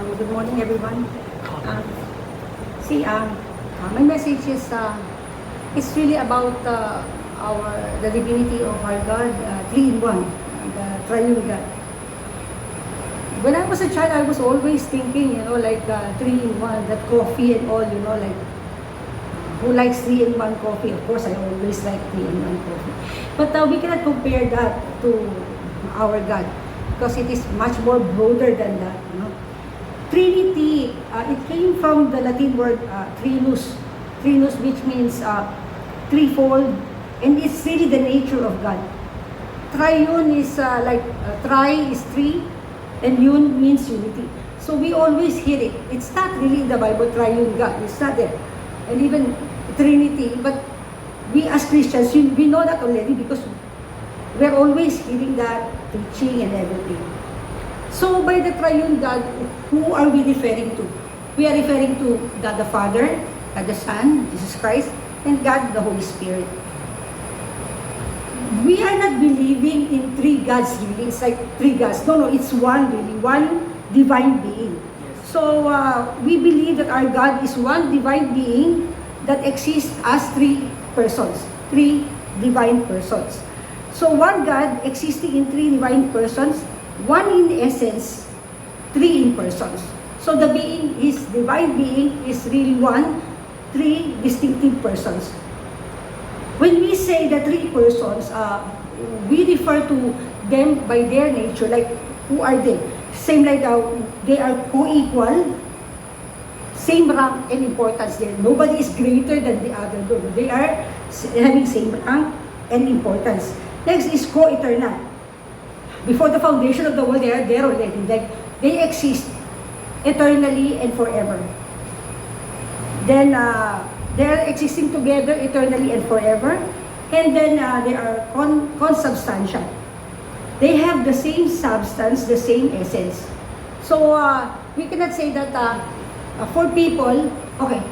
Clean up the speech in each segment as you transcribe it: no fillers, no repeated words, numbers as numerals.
Good morning, everyone. Uh, my message is it's really about the divinity of our God, three in one, the triune God. When I was a child, I was always thinking, like three in one, that coffee and all, like who likes three in one coffee? Of course, I always like three in one coffee. But we cannot compare that to our God because it is much more broader than that. Trinity, it came from the Latin word trinus, which means threefold, and it's really the nature of God. Triune is tri is three, and un means unity. So we always hear it. It's not really in the Bible, triune God. It's not there. And even Trinity, but we as Christians, we know that already because we're always hearing that teaching and everything. So by the triune God, who are we referring to? We are referring to God the Father, God the Son, Jesus Christ, and God the Holy Spirit. We are not believing in three gods really. It's like three gods. No, it's one really, one divine being. So we believe that our God is one divine being that exists as three persons, three divine persons. So one God existing in three divine persons, one in essence, three in persons. So the being is, divine being is really one, three distinctive persons. When we say the three persons, we refer to them by their nature, like who are they? Same like they are co-equal, same rank and importance there. Nobody is greater than the other. They are having same rank and importance. Next is co-eternal. Before the foundation of the world, they are there already. Like they exist eternally and forever. Then they are existing together eternally and forever. And then they are consubstantial. They have the same substance, the same essence. So we cannot say that for people, okay,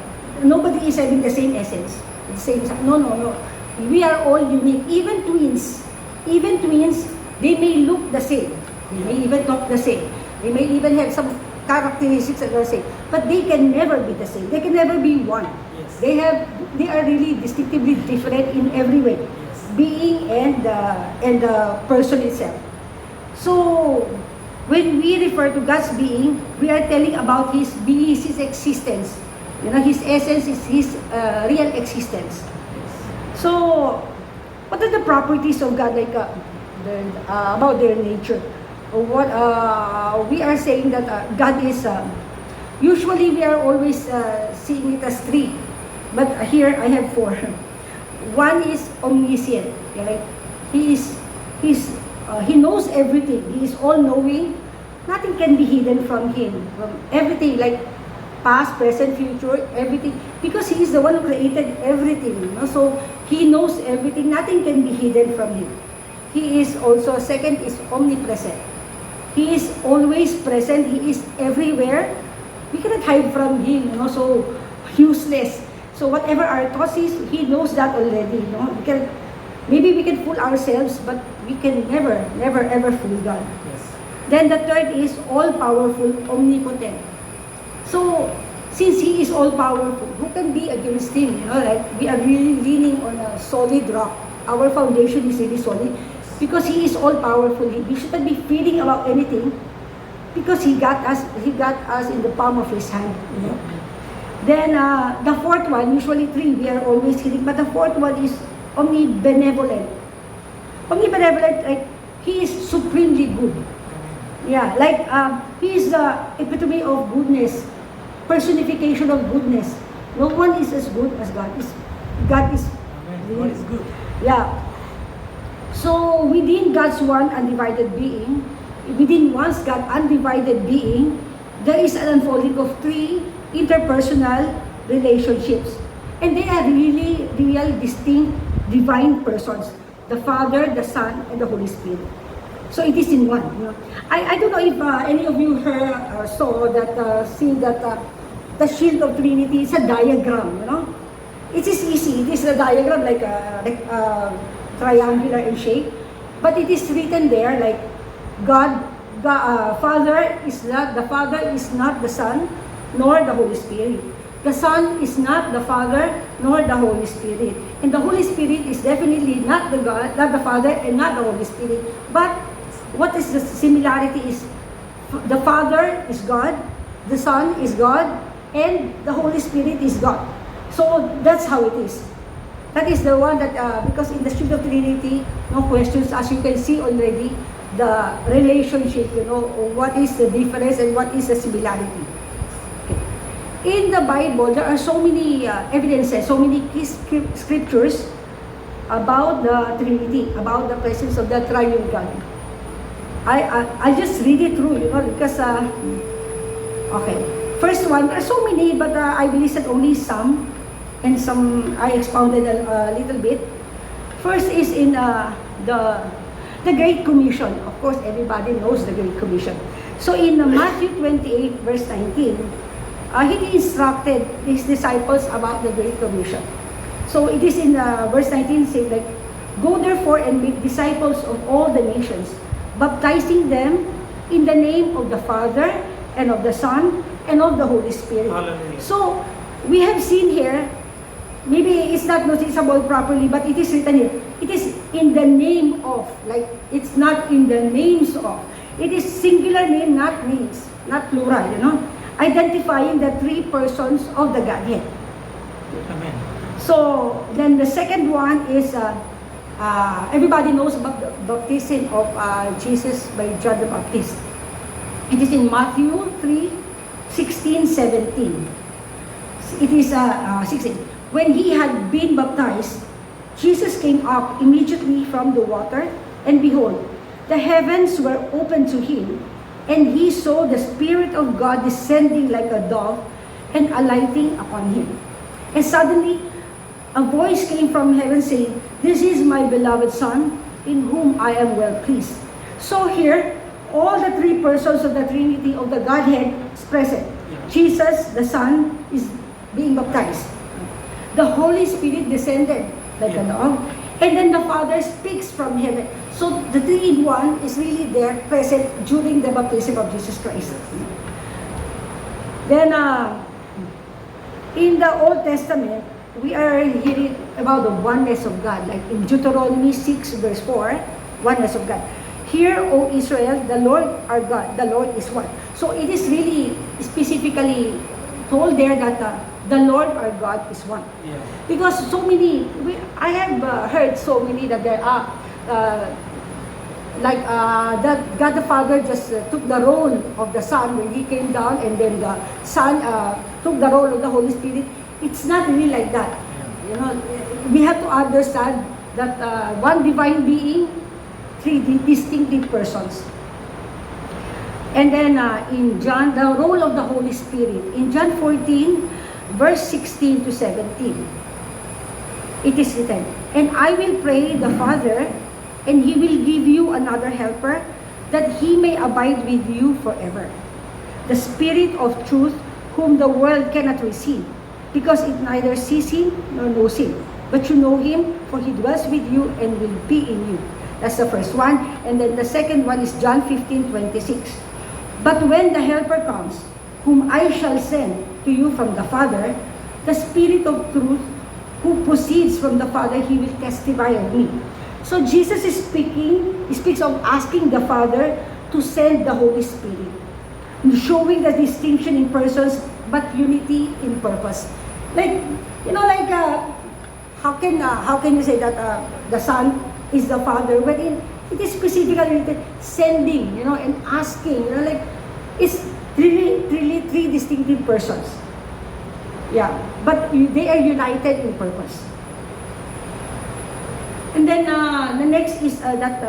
nobody is having the same essence, the same. No. We are all unique. Even twins, they may look the same. They may even talk the same. They may even have some characteristics that are the same. But they can never be the same. They can never be one. Yes. They are really distinctively different in every way. Yes. Being and the person itself. So when we refer to God's being, we are telling about His being, His existence. His essence is His real existence. So, what are the properties of God, like about their nature? What we are saying that God is. Usually, we are always seeing it as three, but here I have four. One is omniscient. Right? He knows everything. He is all-knowing. Nothing can be hidden from Him. Everything, like past, present, future, everything. Because He is the one who created everything. So, He knows everything. Nothing can be hidden from Him. He is also, second is omnipresent. He is always present. He is everywhere. We cannot hide from Him. So, useless. So, whatever our thoughts is, He knows that already. Maybe we can fool ourselves, but we can never, ever fool God. Yes. Then the third is all-powerful, omnipotent. So, since He is all-powerful, who can be against Him? Like we are really leaning on a solid rock. Our foundation is really solid because He is all-powerful. We shouldn't be fearing about anything because He got us in the palm of His hand. Then the fourth one, usually three, we are always hearing, but the fourth one is omnibenevolent. Omnibenevolent, like He is supremely good. Yeah, like He is the epitome of goodness, personification of goodness. No one is as good as God is. God is. God is good. Yeah. So within God's one undivided being, within one's God undivided being, there is an unfolding of three interpersonal relationships. And they are really real, distinct, divine persons. The Father, the Son, and the Holy Spirit. So it is in one. I don't know if any of you saw that, seen that the shield of Trinity is a diagram. It is easy. It is a diagram like triangular in shape, but it is written there like God the Father is not the Son, nor the Holy Spirit. The Son is not the Father, nor the Holy Spirit. And the Holy Spirit is definitely not the God, not the Father, and not the Holy Spirit. But what is the similarity is the Father is God, the Son is God, and the Holy Spirit is God. So that's how it is. That is the one that, because in the Spirit of Trinity, no questions, as you can see already, the relationship, what is the difference and what is the similarity. In the Bible, there are so many evidences, so many key scriptures about the Trinity, about the presence of the Triune God. I just read it through, because, okay. First one, there are so many, but I will list only some, and some I expounded a little bit. First is in the Great Commission. Of course, everybody knows the Great Commission. So in Matthew 28, verse 19, he instructed his disciples about the Great Commission. So it is in verse 19, saying like, "Go therefore and make disciples of all the nations, baptizing them in the name of the Father and of the Son and of the Holy Spirit." Hallelujah. So we have seen here, maybe it's not noticeable properly, but it is written here. It is in the name of, like it's not in the names of. It is singular name, not names, not plural, identifying the three persons of the Godhead. Amen. So then the second one is, everybody knows about the baptism of Jesus by John the Baptist. It is in Matthew 3, 16, 17. It is 16. When he had been baptized, Jesus came up immediately from the water, and behold, the heavens were opened to him, and he saw the Spirit of God descending like a dove and alighting upon him. And suddenly, a voice came from heaven saying, "This is my beloved Son, in whom I am well pleased." So here, all the three persons of the Trinity of the Godhead is present. Jesus, the Son, is being baptized. The Holy Spirit descended like a dove. And then the Father speaks from heaven. So the three-in-one is really there, present during the baptism of Jesus Christ. Then, in the Old Testament, we are hearing about the oneness of God. Like in Deuteronomy 6 verse 4, oneness of God. "Hear, O Israel, the Lord our God, the Lord is one." So it is really specifically told there that the Lord our God is one. Yeah. Because so many, I have heard so many that there are, that God the Father just took the role of the Son when He came down, and then the Son took the role of the Holy Spirit. It's not really like that. We have to understand that one divine being, three distinctive persons. And then in John, the role of the Holy Spirit. In John 14, verse 16 to 17, it is written, "And I will pray the Father, and He will give you another helper, that He may abide with you forever. The Spirit of truth, whom the world cannot receive, because it neither sees Him nor knows Him. But you know Him, for He dwells with you and will be in you." That's the first one. And then the second one is John 15:26. "But when the Helper comes, whom I shall send to you from the Father, the Spirit of truth, who proceeds from the Father, He will testify of me." So Jesus is speaking, He speaks of asking the Father to send the Holy Spirit, showing the distinction in persons, but unity in purpose. Like, how can you say that the Son is the Father, when it is specifically written, sending, and asking, it's really three distinctive persons. Yeah, but they are united in purpose. And then the next is that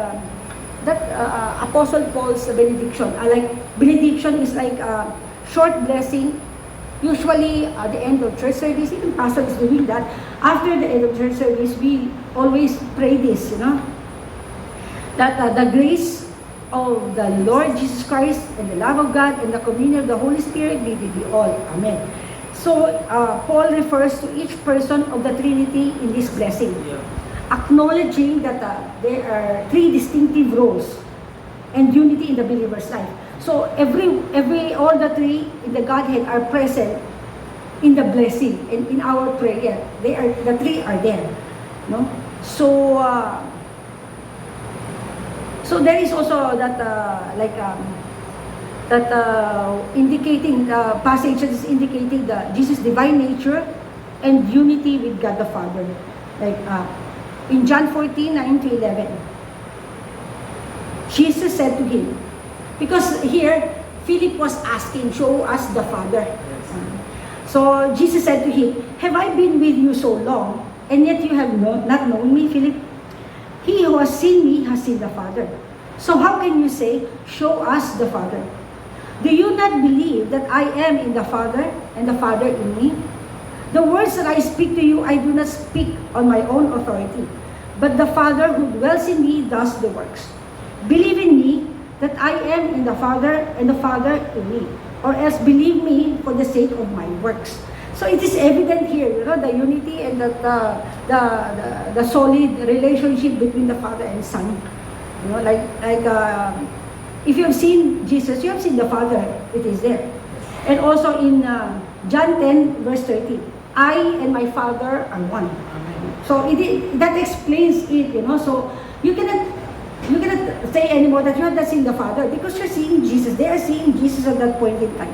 Apostle Paul's benediction. Benediction is like a short blessing. Usually at the end of church service, even pastor is doing that. After the end of church service, we always pray this, that the grace of the Lord Jesus Christ and the love of God and the communion of the Holy Spirit be with you all. Amen. So Paul refers to each person of the Trinity in this blessing, acknowledging that there are three distinctive roles and unity in the believer's life. So all the three in the Godhead are present in the blessing and in our prayer. The three are there, no? So so there is also that indicating passages indicating the Jesus' divine nature and unity with God the Father, like in John 14:9-11. Jesus said to him, because here Philip was asking, show us the Father. So Jesus said to him, have I been with you so long, and yet you have not known me, Philip? He who has seen me has seen the Father. So how can you say, show us the Father? Do you not believe that I am in the Father, and the Father in me? The words that I speak to you, I do not speak on my own authority, but the Father who dwells in me does the works. Believe in me that I am in the Father, and the Father in me, or else believe me for the sake of my works. So it is evident here, the unity and the solid relationship between the Father and Son. If you have seen Jesus, you have seen the Father. It is there. And also in John 10:30, I and my Father are one. So that explains it. So you cannot say anymore that you have not seen the Father, because you're seeing Jesus. They are seeing Jesus at that point in time.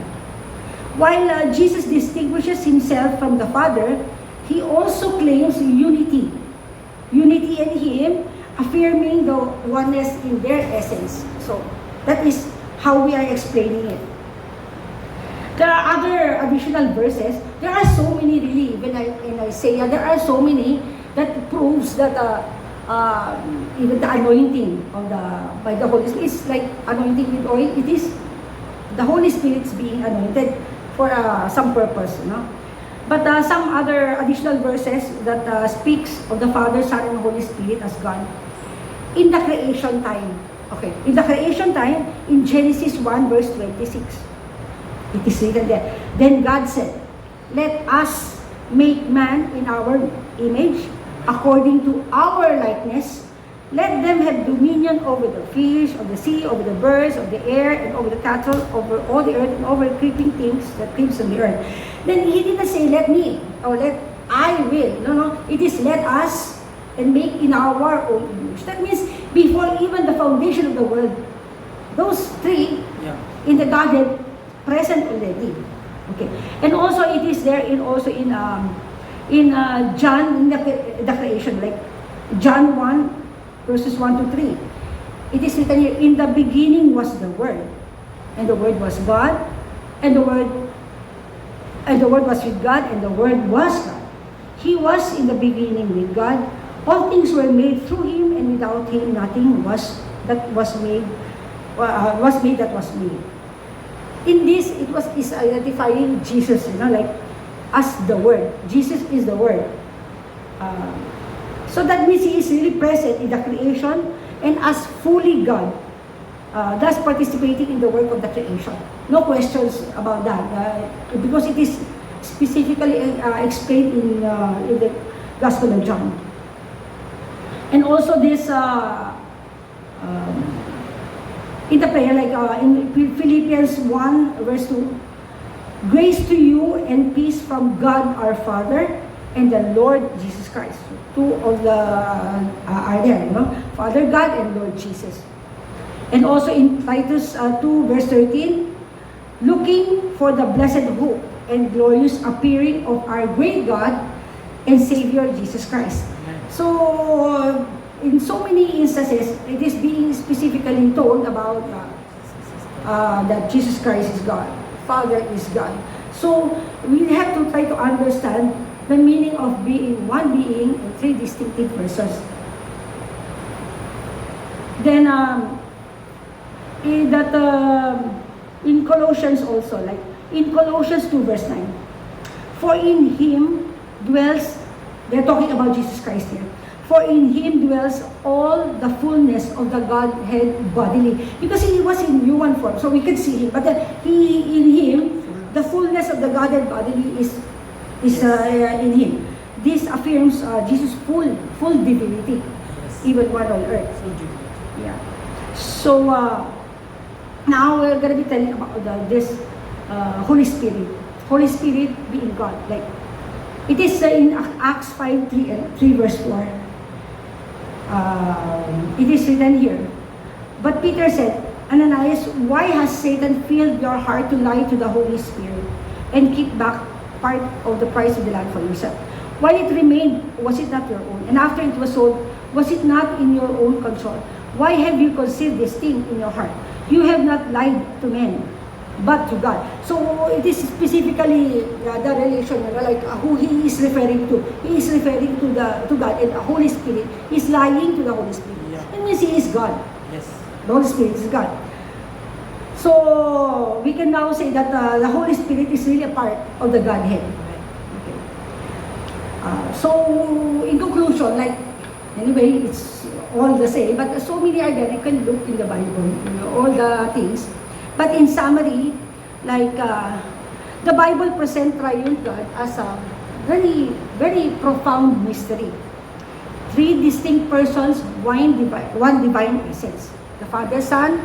While Jesus distinguishes himself from the Father, he also claims unity. Unity in him, affirming the oneness in their essence. So that is how we are explaining it. There are other additional verses. There are so many really, even in Isaiah, there are so many that proves that even the anointing by the Holy Spirit is like anointing with oil. It is the Holy Spirit's being anointed for some purpose, But some other additional verses that speaks of the Father, Son, and Holy Spirit as God in the creation time. Okay, in the creation time, in Genesis 1:26, it is written there. Then God said, "Let us make man in our image, according to our likeness. Let them have dominion over the fish of the sea, over the birds of the air, and over the cattle, over all the earth, and over creeping things that creeps on the earth." Then he didn't say, "Let me," or "Let I will." No. It is "Let us," and make in our own image. That means before even the foundation of the world, those three in the Godhead present already. Okay, and also it is there in John in the creation, like John 1:1-3. It is written here, "In the beginning was the Word, and the Word was God, and the Word was with God, and the Word was God. He was in the beginning with God. All things were made through him, and without him nothing was made that was made." In this, is identifying Jesus, like as the Word. Jesus is the Word. So that means he is really present in the creation and as fully God, thus participating in the work of the creation. No questions about that, because it is specifically explained in the Gospel of John. And also this in the prayer, like in Philippians 1:2, "Grace to you and peace from God our Father and the Lord Jesus Christ." Two of the are there, Father God and Lord Jesus. And also in Titus 2:13, "Looking for the blessed hope and glorious appearing of our great God and Savior Jesus Christ." So in so many instances, it is being specifically told about that Jesus Christ is God, Father is God. So we have to try to understand the meaning of being one being and three distinctive persons. Then in Colossians also, like in Colossians 2:9, "For in him dwells," they're talking about Jesus Christ here, "For in him dwells all the fullness of the Godhead bodily." Because he was in human form, so we could see him. But in him, the fullness of the Godhead bodily is in him. This affirms Jesus' full divinity, even while on earth. Yeah. So, now we're going to be telling about this Holy Spirit. Holy Spirit being God. Like, it is in Acts 5:3 verse 4. It is written here. But Peter said, Ananias, why has Satan filled your heart to lie to the Holy Spirit and keep back part of the price of the land for yourself? While it remained, was it not your own? And after it was sold, was it not in your own control? Why have you concealed this thing in your heart? You have not lied to men, but to God. So it is specifically the relation, like who he is referring to. He is referring to God, and the Holy Spirit is lying to the Holy Spirit. Yeah. It means he is God. Yes. The Holy Spirit is God. So we can now say that the Holy Spirit is really a part of the Godhead. Okay. So in conclusion, like anyway, it's all the same, but so many are there. You can look in the Bible, all the things. But in summary, like the Bible presents triune God as a very, very profound mystery. Three distinct persons, one divine essence. The Father, Son,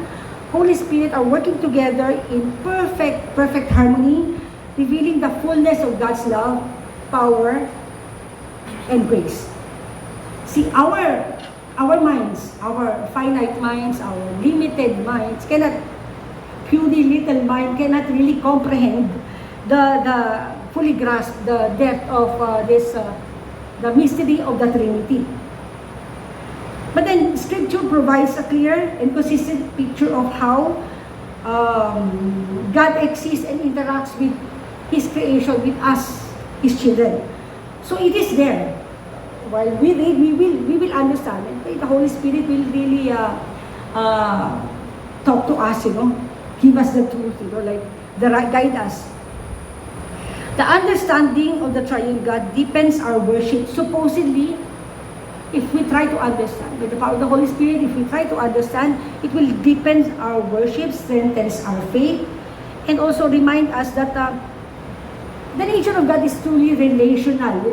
Holy Spirit are working together in perfect harmony, revealing the fullness of God's love, power, and grace. See, our minds, our finite minds, our limited minds puny little mind cannot really comprehend the fully grasp the depth of the mystery of the Trinity. But then Scripture provides a clear and consistent picture of how God exists and interacts with His creation, with us, His children. So it is there. While we read, we will understand. And the Holy Spirit will really talk to us, give us the truth, like guide us. The understanding of the triune God deepens our worship. Supposedly, if we try to understand, with the power of the Holy Spirit, if we try to understand, it will deepen our worship, strengthens our faith, and also remind us that the nature of God is truly relational.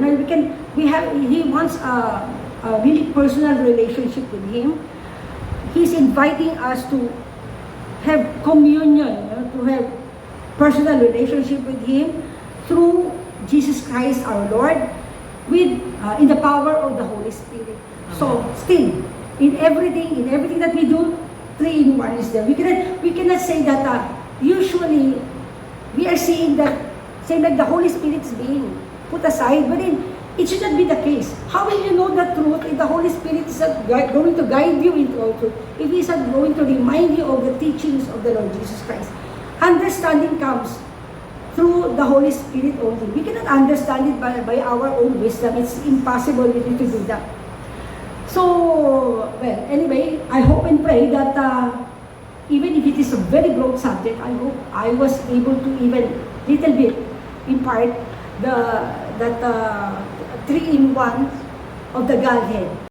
He wants a really personal relationship with Him. He's inviting us to have communion, to have personal relationship with Him through Jesus Christ our Lord, with in the power of the Holy Spirit. So still, in everything that we do, 3-in-1 is there. We cannot say that usually we are saying that the Holy Spirit is being put aside, but then it should not be the case. How will you know the truth if the Holy Spirit is not going to guide you into all truth? If He is not going to remind you of the teachings of the Lord Jesus Christ? Understanding comes through the Holy Spirit only. We cannot understand it by our own wisdom. It's impossible really to do that. So, well, anyway, I hope and pray that even if it is a very broad subject, I hope I was able to even little bit impart that 3-in-1 of the Godhead.